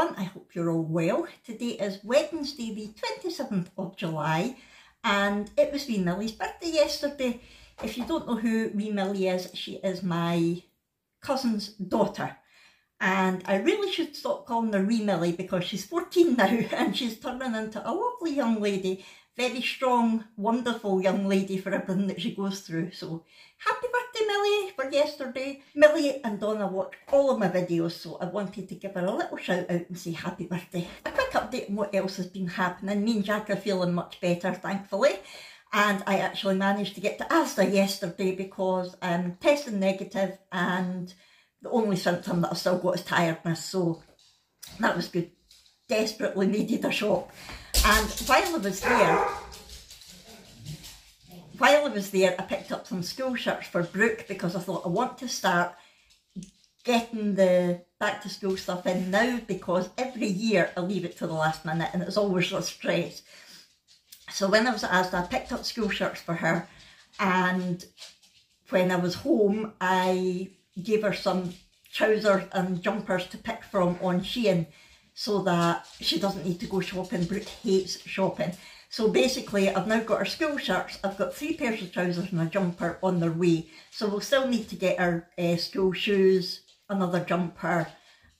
everyone, I hope you're all well. Today is Wednesday the 27th of July and it was wee Millie's birthday yesterday. If you don't know who wee Millie is, she is my cousin's daughter. And I really should stop calling her wee Millie because she's 14 now and she's turning into a lovely young lady. Very strong, wonderful young lady for everything that she goes through. So happy birthday, Millie, for yesterday. Millie and Donna watch all of my videos, so I wanted to give her a little shout out and say happy birthday. A quick update on what else has been happening. Me and Jack are feeling much better, thankfully. And I actually managed to get to Asda yesterday because I'm testing negative and the only symptom that I've still got is tiredness, so that was good. Desperately needed a shop. And while I was there, I picked up some school shirts for Brooke because I thought I want to start getting the back to school stuff in now because every year I leave it to the last minute and it's always a stress. So when I was at Asda, I picked up school shirts for her, and when I was home I gave her some trousers and jumpers to pick from on Shein, so that she doesn't need to go shopping. Brooke hates shopping. So basically I've now got her school shirts, I've got 3 pairs of trousers and a jumper on their way. So we'll still need to get her school shoes, another jumper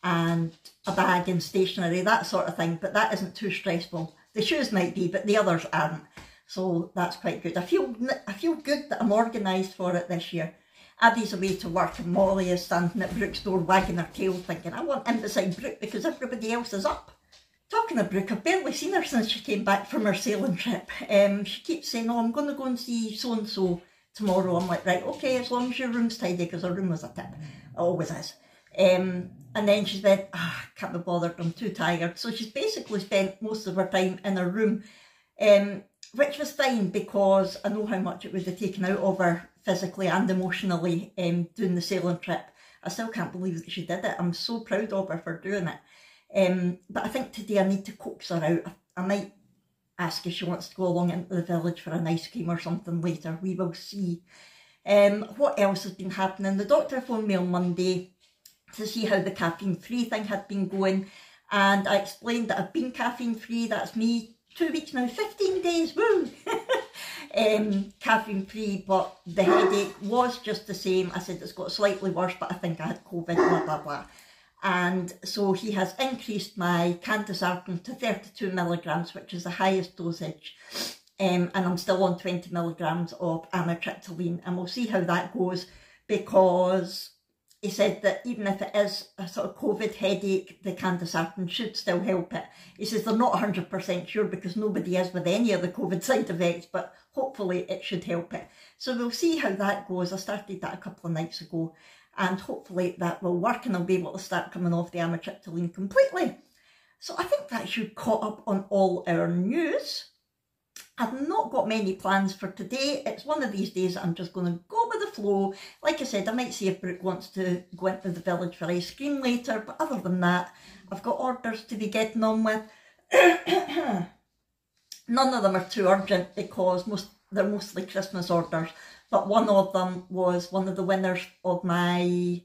and a bag and stationery, that sort of thing, but that isn't too stressful. The shoes might be, but the others aren't. So that's quite good. I feel good that I'm organised for it this year. Abby's away to work and Molly is standing at Brooke's door wagging her tail thinking, I want in beside Brooke because everybody else is up. Talking of Brooke, I've barely seen her since she came back from her sailing trip. She keeps saying, oh, I'm going to go and see so-and-so tomorrow. I'm like, right, okay, as long as your room's tidy, because her room was a tip. It always is. And then she said, can't be bothered, I'm too tired. So she's basically spent most of her time in her room, which was fine because I know how much it would have taken out of her physically and emotionally doing the sailing trip. I still can't believe that she did it. I'm so proud of her for doing it. But I think today I need to coax her out. I might ask if she wants to go along into the village for an ice cream or something later. We will see. What else has been happening? The doctor phoned me on Monday to see how the caffeine-free thing had been going. And I explained that I've been caffeine-free. That's me 2 weeks now, 15 days, woo! Caffeine free, but the headache was just the same. I said it's got slightly worse, but I think I had COVID, blah blah blah. And so he has increased my candesartan to 32 milligrams, which is the highest dosage, and I'm still on 20 milligrams of amitriptyline, and we'll see how that goes, because he said that even if it is a sort of COVID headache, the candesartan should still help it. He says they're not 100% sure because nobody is with any of the COVID side effects, but hopefully it should help it. So we'll see how that goes. I started that a couple of nights ago and hopefully that will work and I'll be able to start coming off the amitriptyline completely. So I think that should caught up on all our news. I've not got many plans for today. It's one of these days that I'm just going to go with the flow. Like I said, I might see if Brooke wants to go into the village for ice cream later, but other than that, I've got orders to be getting on with. None of them are too urgent because they're mostly Christmas orders, but one of them was one of the winners of my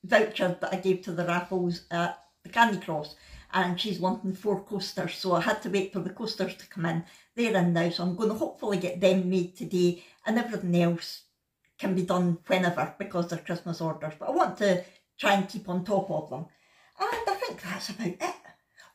voucher that I gave to the raffles at the Candy Cross, and she's wanting 4 coasters, so I had to wait for the coasters to come in. They're in now, so I'm going to hopefully get them made today, and everything else can be done whenever because they're Christmas orders, but I want to try and keep on top of them. And I think that's about it.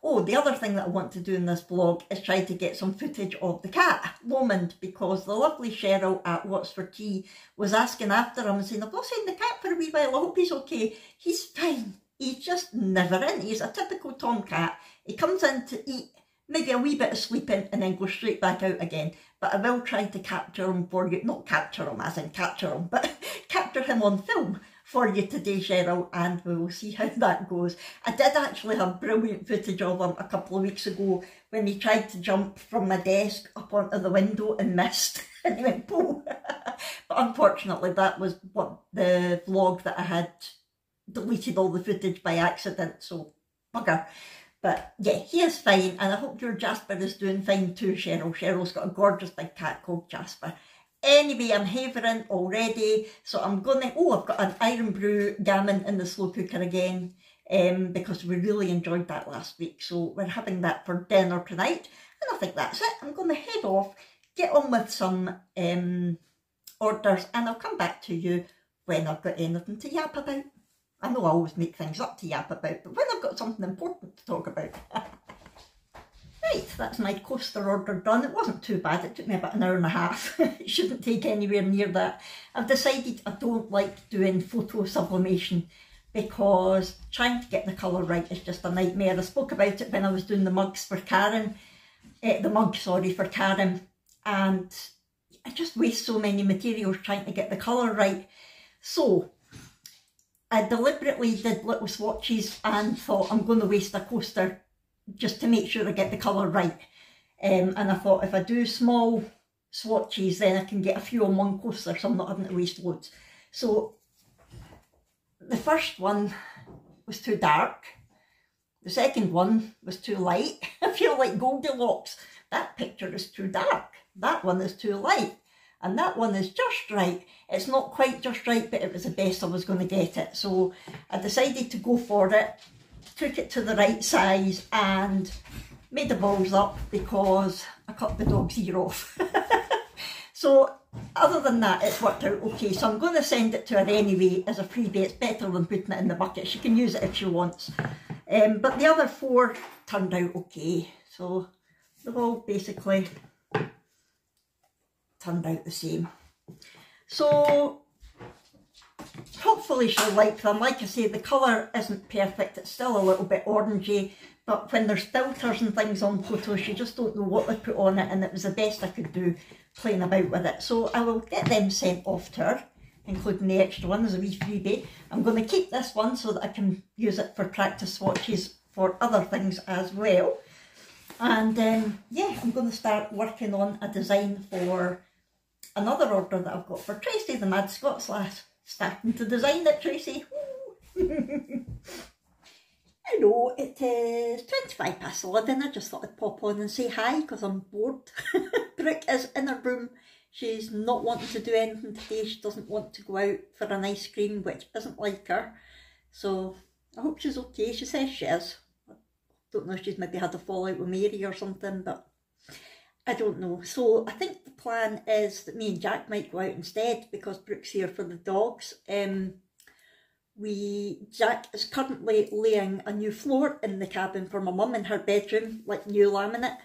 Oh, the other thing that I want to do in this vlog is try to get some footage of the cat, Lomond, because the lovely Cheryl at What's for Tea was asking after him and saying, I've not seen the cat for a wee while, I hope he's okay. He's fine. He's just never in. He's a typical tomcat. He comes in to eat, maybe a wee bit of sleeping and then goes straight back out again. But I will try to capture him for you, not capture him as in capture him, but capture him on film for you today, Cheryl, and we will see how that goes. I did actually have brilliant footage of him a couple of weeks ago when he tried to jump from my desk up onto the window and missed, and he went boom. But unfortunately that was what the vlog that I had deleted all the footage by accident, so bugger. But yeah, he is fine, and I hope your Jasper is doing fine too, Cheryl. Cheryl's got a gorgeous big cat called Jasper. Anyway, I'm havering already, so I'm going to, I've got an Iron Brew gammon in the slow cooker again. because we really enjoyed that last week. So we're having that for dinner tonight, and I think that's it. I'm going to head off, get on with some orders, and I'll come back to you when I've got anything to yap about. I know I always make things up to yap about, but when I've got something important to talk about. Right, that's my coaster order done. It wasn't too bad, it took me about an hour and a half. It shouldn't take anywhere near that. I've decided I don't like doing photo sublimation because trying to get the colour right is just a nightmare. I spoke about it when I was doing the mugs for Karen, for Karen, and I just waste so many materials trying to get the colour right. So I deliberately did little swatches and thought I'm going to waste a coaster just to make sure I get the colour right. And I thought if I do small swatches, then I can get a few on one coaster, so I'm not having to waste loads. So the first one was too dark. The second one was too light. I feel like Goldilocks. That picture is too dark. That one is too light. And that one is just right. It's not quite just right, but it was the best I was going to get it. So I decided to go for it, took it to the right size and made the balls up because I cut the dog's ear off. So other than that, it's worked out okay. So I'm going to send it to her anyway as a freebie. It's better than putting it in the bucket. She can use it if she wants. But the other 4 turned out okay. So they've all basically turned out the same. So hopefully she'll like them. Like I say, the colour isn't perfect. It's still a little bit orangey. But when there's filters and things on photos, you just don't know what to put on it. And it was the best I could do playing about with it. So I will get them sent off to her, including the extra one as a wee freebie. I'm going to keep this one so that I can use it for practice swatches for other things as well. And yeah, I'm going to start working on a design for another order that I've got for Tracy, the Mad Scots lass. Starting to design it, Tracy. Hello, it is 11:25. I just thought I'd pop on and say hi because I'm bored. Brooke is in her room. She's not wanting to do anything today. She doesn't want to go out for an ice cream, which isn't like her. So I hope she's okay. She says she is. I don't know if she's maybe had a fallout with Mary or something, but I don't know. So I think the plan is that me and Jack might go out instead because Brooke's here for the dogs. Jack is currently laying a new floor in the cabin for my mum in her bedroom, like new laminate.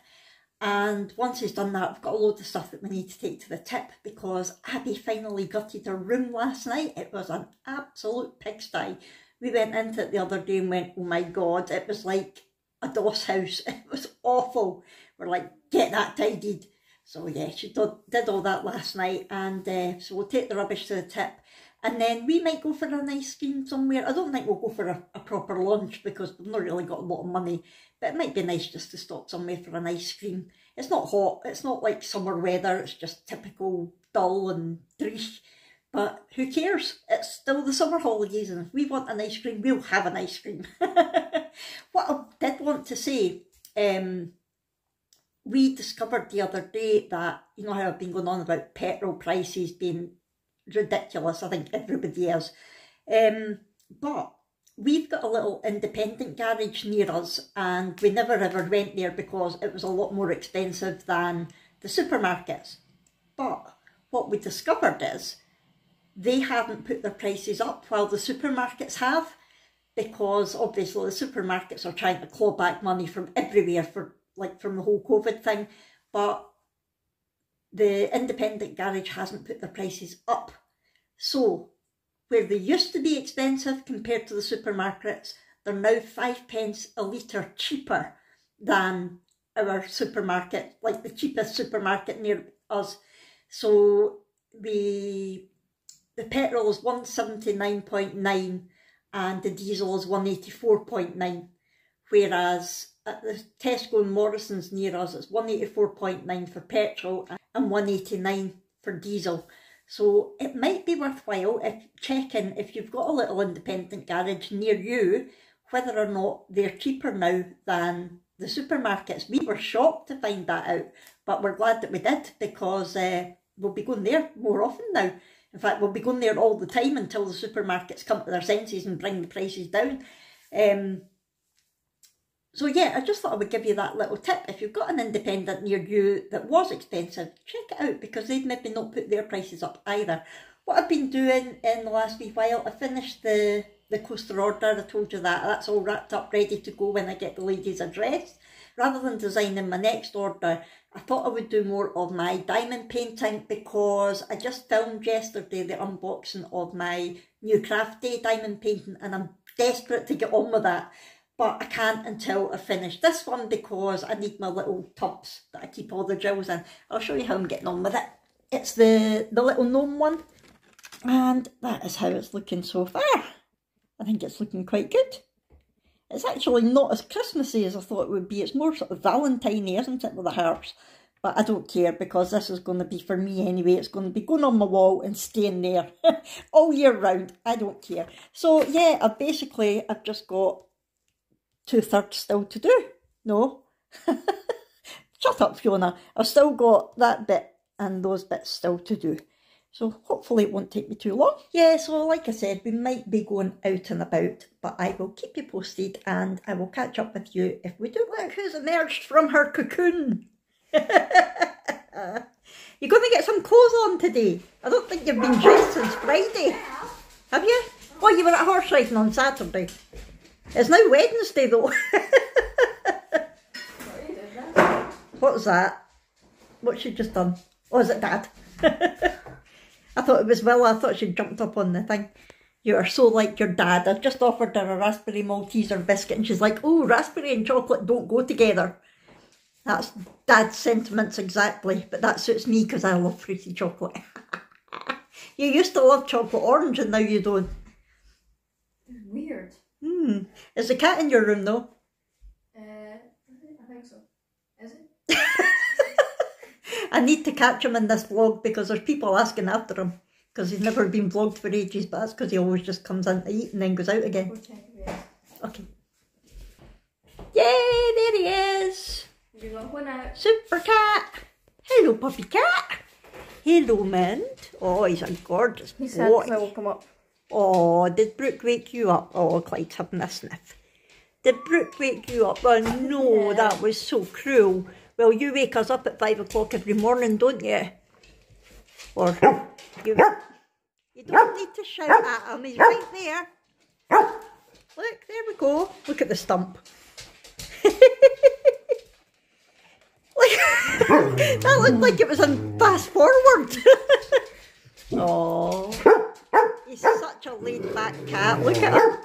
And once he's done that, I've got a load of stuff that we need to take to the tip because Abby finally gutted her room last night. It was an absolute pigsty. We went into it the other day and went, oh my God, it was like a doss house. It was awful. We're like, get that tidied. So yeah, she did all that last night, and so we'll take the rubbish to the tip. And then we might go for an ice cream somewhere. I don't think we'll go for a proper lunch because we've not really got a lot of money. But it might be nice just to stop somewhere for an ice cream. It's not hot. It's not like summer weather. It's just typical dull and dreich. But who cares? It's still the summer holidays. And if we want an ice cream, we'll have an ice cream. What I did want to say, we discovered the other day that, you know how I've been going on about petrol prices being ridiculous. I think everybody is. But we've got a little independent garage near us and we never ever went there because it was a lot more expensive than the supermarkets. But what we discovered is they haven't put their prices up while the supermarkets have, because obviously the supermarkets are trying to claw back money from everywhere from the whole COVID thing. But the independent garage hasn't put their prices up. So where they used to be expensive compared to the supermarkets, they're now 5p a litre cheaper than our supermarket, like the cheapest supermarket near us. So the petrol is 179.9 and the diesel is 184.9, whereas at the Tesco and Morrison's near us it's 184.9 for petrol and 189 for diesel. So it might be worthwhile checking if you've got a little independent garage near you, whether or not they're cheaper now than the supermarkets. We were shocked to find that out, but we're glad that we did, because we'll be going there more often now. In fact, we'll be going there all the time until the supermarkets come to their senses and bring the prices down. So yeah, I just thought I would give you that little tip. If you've got an independent near you that was expensive, check it out, because they've maybe not put their prices up either. What I've been doing in the last wee while, I finished the coaster order. I told you that. That's all wrapped up, ready to go when I get the lady's address. Rather than designing my next order, I thought I would do more of my diamond painting, because I just filmed yesterday the unboxing of my new craft day diamond painting, and I'm desperate to get on with that. But I can't until I finish this one, because I need my little tubs that I keep all the gels in. I'll show you how I'm getting on with it. It's the little gnome one, and that is how it's looking so far. I think it's looking quite good. It's actually not as Christmassy as I thought it would be. It's more sort of Valentine-y, isn't it, with the hearts? But I don't care, because this is going to be for me anyway. It's going to be going on my wall and staying there all year round. I don't care. So yeah, I've just got 2/3 still to do. No. Shut up, Fiona. I've still got that bit and those bits still to do. So hopefully it won't take me too long. Yeah, so like I said, we might be going out and about, but I will keep you posted, and I will catch up with you if we do. Look who's emerged from her cocoon. You're going to get some clothes on today. I don't think you've been dressed since Friday. Have you? Oh, you were at horse riding on Saturday. It's now Wednesday though. What was that? What's she just done? Oh, is it Dad? I thought it was Willa. I thought she'd jumped up on the thing. You are so like your dad. I've just offered her a raspberry Malteser biscuit, and she's like, oh, raspberry and chocolate don't go together. That's Dad's sentiments exactly, but that suits me because I love fruity chocolate. You used to love chocolate orange and now you don't. It's weird. Is the cat in your room though? I think so. Is it? I need to catch him in this vlog, because there's people asking after him, because he's never been vlogged for ages, but that's because he always just comes in to eat and then goes out again. Okay. Yay, there he is. You got one out. Super cat. Hello, puppy cat. Hello, Mint. Oh, he's a gorgeous boy. He said I woke him up. Oh, did Brooke wake you up? Oh, Clyde's having a sniff. Did Brooke wake you up? Oh no, yeah. That was so cruel. Well, you wake us up at 5 o'clock every morning, don't you? Or you don't need to shout at him, he's right there. Look, there we go. Look at the stump. That looked like it was in fast forward. Oh, he's such a laid back cat. Look at him.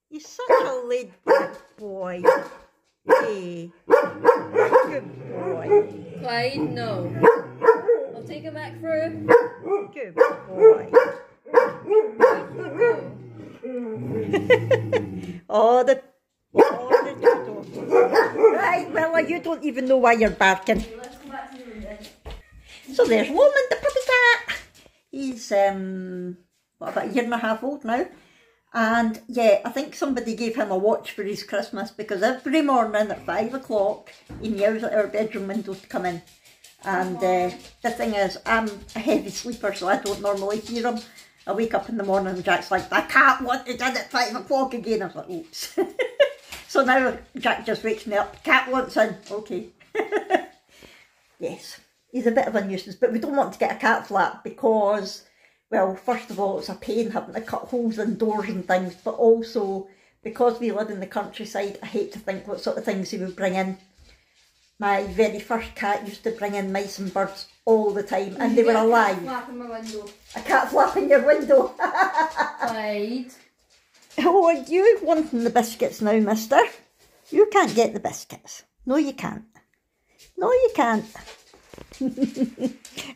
He's such a laid back boy. Hey, good boy. Clyde, no. I'll take him back through. Good boy. Oh, the dodo. Right, Willa, you don't even know why you're barking. Let's go back to the room then. So there's Lomond, the puppy cat. He's what, about a year and a half old now. And yeah, I think somebody gave him a watch for his Christmas, because every morning at 5 o'clock he meows at our bedroom window to come in. And the thing is, I'm a heavy sleeper, so I don't normally hear him. I wake up in the morning and Jack's like, the cat wanted in at 5 o'clock again. I was like, oops. So now Jack just wakes me up. Cat wants in. Okay. Yes, he's a bit of a nuisance, but we don't want to get a cat flat because, well, first of all, it's a pain having to cut holes in doors and things, but also because we live in the countryside, I hate to think what sort of things he would bring in. My very first cat used to bring in mice and birds all the time, and they were alive. A cat flap in my window. A cat flap in your window. Clyde. Oh, are you wanting the biscuits now, mister? You can't get the biscuits. No, you can't. No, you can't.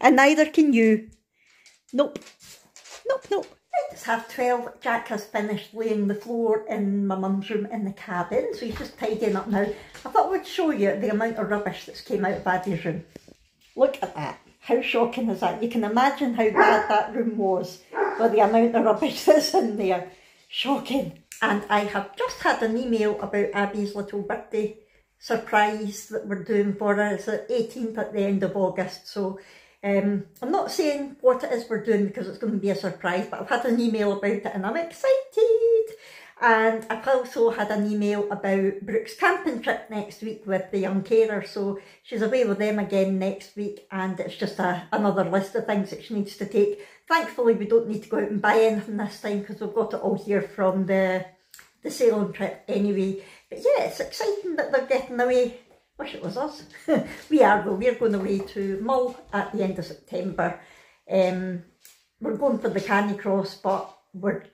And neither can you. Nope. Nope, nope. It's 12:30. Jack has finished laying the floor in my mum's room in the cabin, so he's just tidying up now. I thought I would show you the amount of rubbish that's came out of Abby's room. Look at that. How shocking is that? You can imagine how bad that room was with the amount of rubbish that's in there. Shocking. And I have just had an email about Abby's little birthday surprise that we're doing for her. It's the 18th at the end of August, so I'm not saying what it is we're doing because it's going to be a surprise, but I've had an email about it and I'm excited. And I've also had an email about Brooke's camping trip next week with the young carer, so she's away with them again next week, and it's just another list of things that she needs to take. Thankfully we don't need to go out and buy anything this time because we've got it all here from the sailing trip anyway. But yeah, it's exciting that they're getting away. Wish it was us. We're going away to Mull at the end of September. We're going for the Canicross, but we're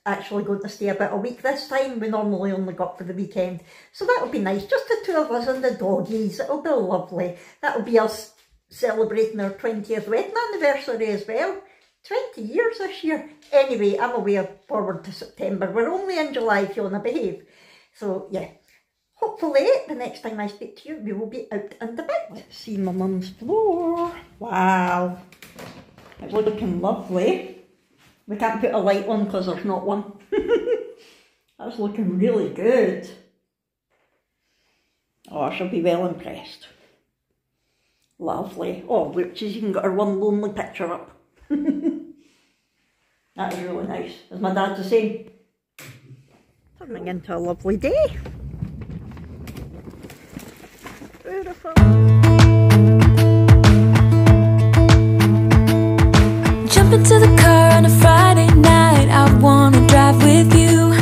actually going to stay about a week this time. We normally only go up for the weekend, so that'll be nice. Just the two of us and the doggies. It'll be lovely. That'll be us celebrating our 20th wedding anniversary as well. 20 years this year. Anyway, I'm away forward to September. We're only in July, Fiona, behave. So yeah, hopefully the next time I speak to you we will be out and about. Let's see my mum's floor. Wow, it's looking lovely. We can't put a light on because there's not one. That's looking really good. Oh, I shall be well impressed. Lovely. Oh, look, she's even got her one lonely picture up. That is really nice. Is my dad the same? Turning into a lovely day. Beautiful. Jump into the car on a Friday night. I wanna drive with you.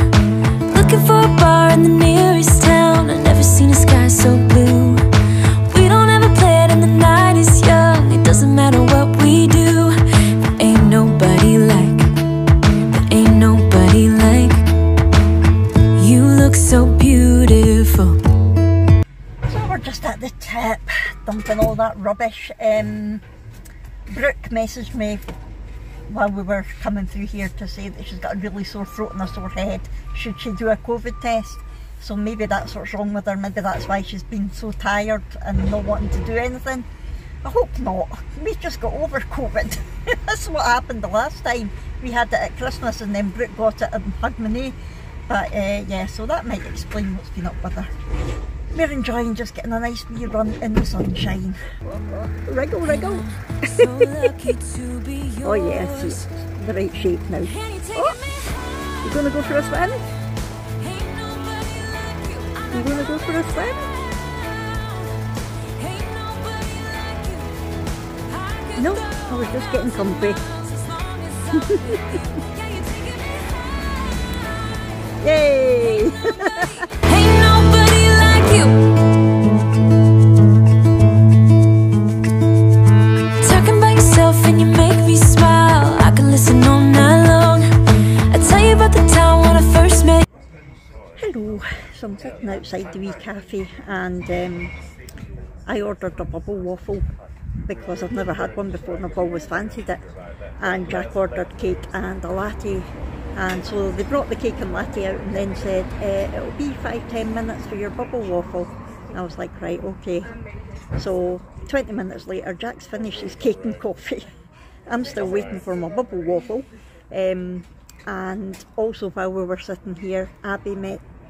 Looking for a bar in the nearest town. I've never seen a sky so blue. We don't ever play it and the night is young. It doesn't matter what we do. There ain't nobody like, there ain't nobody like. You look so beautiful. So we're just at the tip, dumping all that rubbish. Brooke messaged me while we were coming through here to say that she's got a really sore throat and a sore head. Should she do a COVID test? So maybe that's what's wrong with her. Maybe that's why she's been so tired and not wanting to do anything. I hope not. We just got over COVID. That's what happened the last time. We had it at Christmas and then Brooke got it and hugged me. But yeah, so that might explain what's been up with her. We're enjoying just getting a nice wee run in the sunshine. Wriggle, wriggle. Oh yeah, see, it's the right shape now. Oh, you gonna go for a swim? You gonna go for a swim? No, I was just getting comfy. Yay! Ain't nobody like you. Talking about yourself and you make me smile. I can listen all night long. I tell you about the time when I first met. Hello, so I'm sitting outside the wee cafe and I ordered a bubble waffle because I've never had one before and I've always fancied it. And Jack ordered cake and a latte. And so they brought the cake and latte out and then said, it'll be 5-10 minutes for your bubble waffle. And I was like, right, okay. So 20 minutes later, Jack's finished his cake and coffee. I'm still waiting for my bubble waffle. And also while we were sitting here, Abby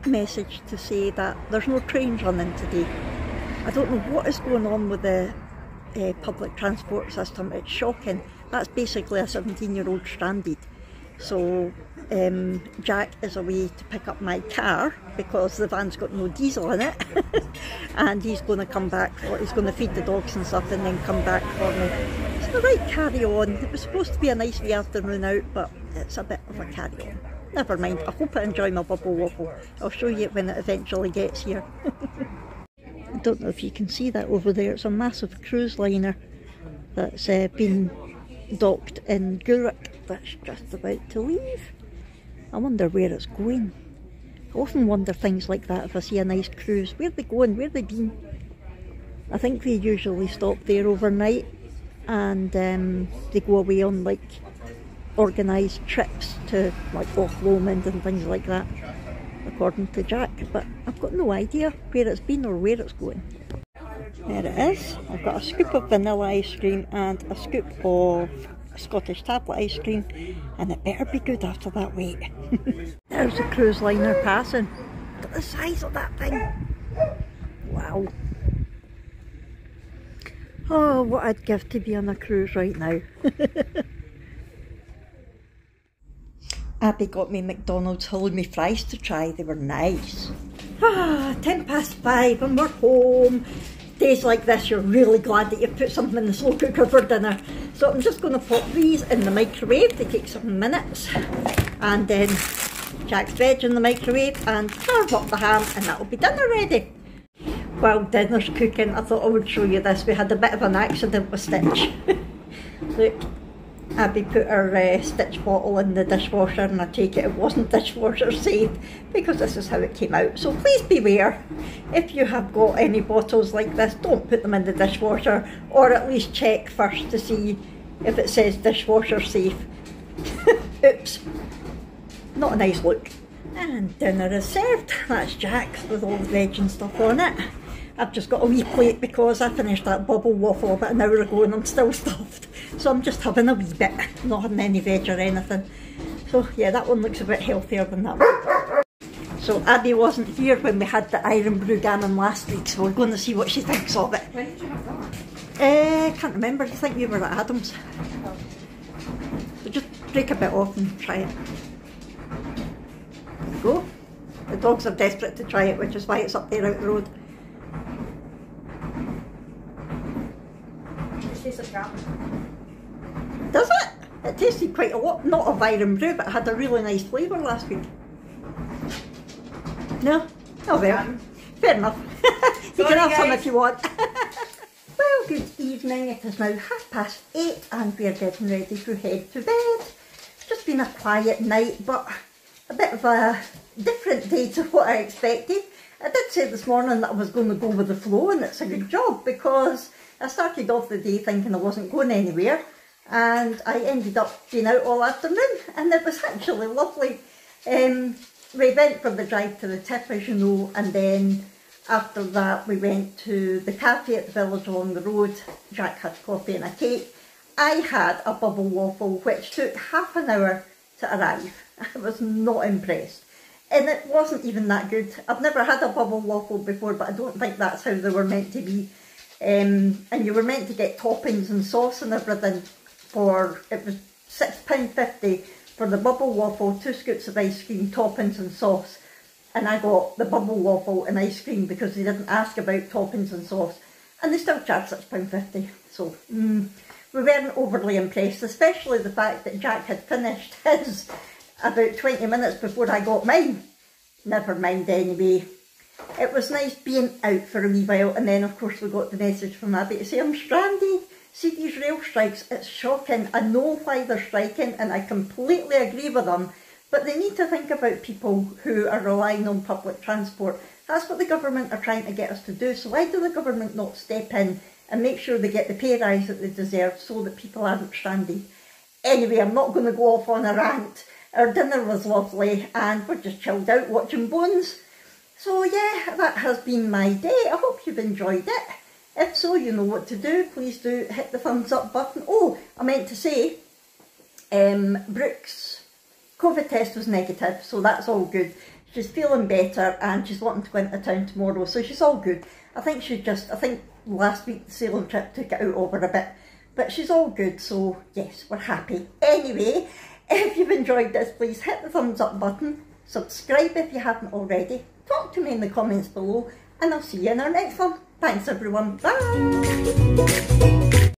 messaged to say that there's no trains running today. I don't know what is going on with the public transport system. It's shocking. That's basically a 17-year-old stranded. So Jack is away to pick up my car because the van's got no diesel in it. And he's going to come back, he's going to feed the dogs and stuff and then come back for me. So right, carry on. It was supposed to be a nice wee afternoon out, but it's a bit of a carry on. Never mind, I hope I enjoy my bubble waffle. I'll show you it when it eventually gets here. I don't know if you can see that over there. It's a massive cruise liner that's been docked in Gourock that's just about to leave. I wonder where it's going. I often wonder things like that if I see a nice cruise. Where are they going? Where have they been? I think they usually stop there overnight and they go away on like organised trips to like off Lomond and things like that, according to Jack, but I've got no idea where it's been or where it's going. There it is. I've got a scoop of vanilla ice cream and a scoop of Scottish tablet ice cream, and it better be good after that wait. There's a cruise liner passing. Look at the size of that thing. Wow. Oh, what I'd give to be on a cruise right now. Abby got me McDonald's halloumi fries to try. They were nice. 5:10 and we're home. Days like this, you're really glad that you've put something in the slow cooker for dinner. So I'm just going to pop these in the microwave. They take 7 minutes. And then Jack's veg in the microwave and carve up the ham, and that'll be dinner ready. While dinner's cooking, I thought I would show you this. We had a bit of an accident with Stitch. Look, Abby put her Stitch bottle in the dishwasher, and I take it wasn't dishwasher safe because this is how it came out. So please beware, if you have got any bottles like this, don't put them in the dishwasher, or at least check first to see if it says dishwasher safe. Oops, not a nice look. And dinner is served. That's Jack's with all the veg and stuff on it. I've just got a wee plate because I finished that bubble waffle about an hour ago and I'm still stuffed. So I'm just having a wee bit, not having any veg or anything. So yeah, that one looks a bit healthier than that one. So Abby wasn't here when we had the Iron Brew Gammon last week, so we're going to see what she thinks of it. When did you have that? Can't remember, I think we were at Adam's. So just break a bit off and try it. There you go. The dogs are desperate to try it, which is why it's up there out the road. It tastes like gammon. Does it? It tasted quite a lot, not of Iron Brew, but it had a really nice flavour last week. No? Oh well, fair enough. You can have some if you want. Well, good evening. It is now 8:30 and we're getting ready to head to bed. It's just been a quiet night, but a bit of a different day to what I expected. I did say this morning that I was going to go with the flow, and it's a good job because I started off the day thinking I wasn't going anywhere, and I ended up being out all afternoon, and it was actually lovely. We went for the drive to the tip, as you know, and then after that we went to the cafe at the village along the road. Jack had coffee and a cake. I had a bubble waffle which took half an hour to arrive. I was not impressed. And it wasn't even that good. I've never had a bubble waffle before, but I don't think that's how they were meant to be. And you were meant to get toppings and sauce and everything for, it was £6.50 for the bubble waffle, 2 scoops of ice cream, toppings and sauce. And I got the bubble waffle and ice cream because they didn't ask about toppings and sauce. And they still charged £6.50. So, we weren't overly impressed, especially the fact that Jack had finished his about 20 minutes before I got mine. Never mind anyway. It was nice being out for a wee while, and then of course we got the message from Abby to say I'm stranded. See these rail strikes, it's shocking. I know why they're striking and I completely agree with them, but they need to think about people who are relying on public transport. That's what the government are trying to get us to do, so why do the government not step in and make sure they get the pay rise that they deserve so that people aren't stranded? Anyway, I'm not going to go off on a rant. Our dinner was lovely and we're just chilled out watching Bones. So yeah, that has been my day. I hope you've enjoyed it. If so, you know what to do. Please do hit the thumbs up button. Oh, I meant to say, Brooke's COVID test was negative, so that's all good. She's feeling better and she's wanting to go into town tomorrow, so she's all good. I think last week the sailing trip took it out of her a bit, but she's all good, so yes, we're happy. Anyway, if you've enjoyed this, please hit the thumbs up button, subscribe if you haven't already, talk to me in the comments below, and I'll see you in our next one. Thanks everyone, bye!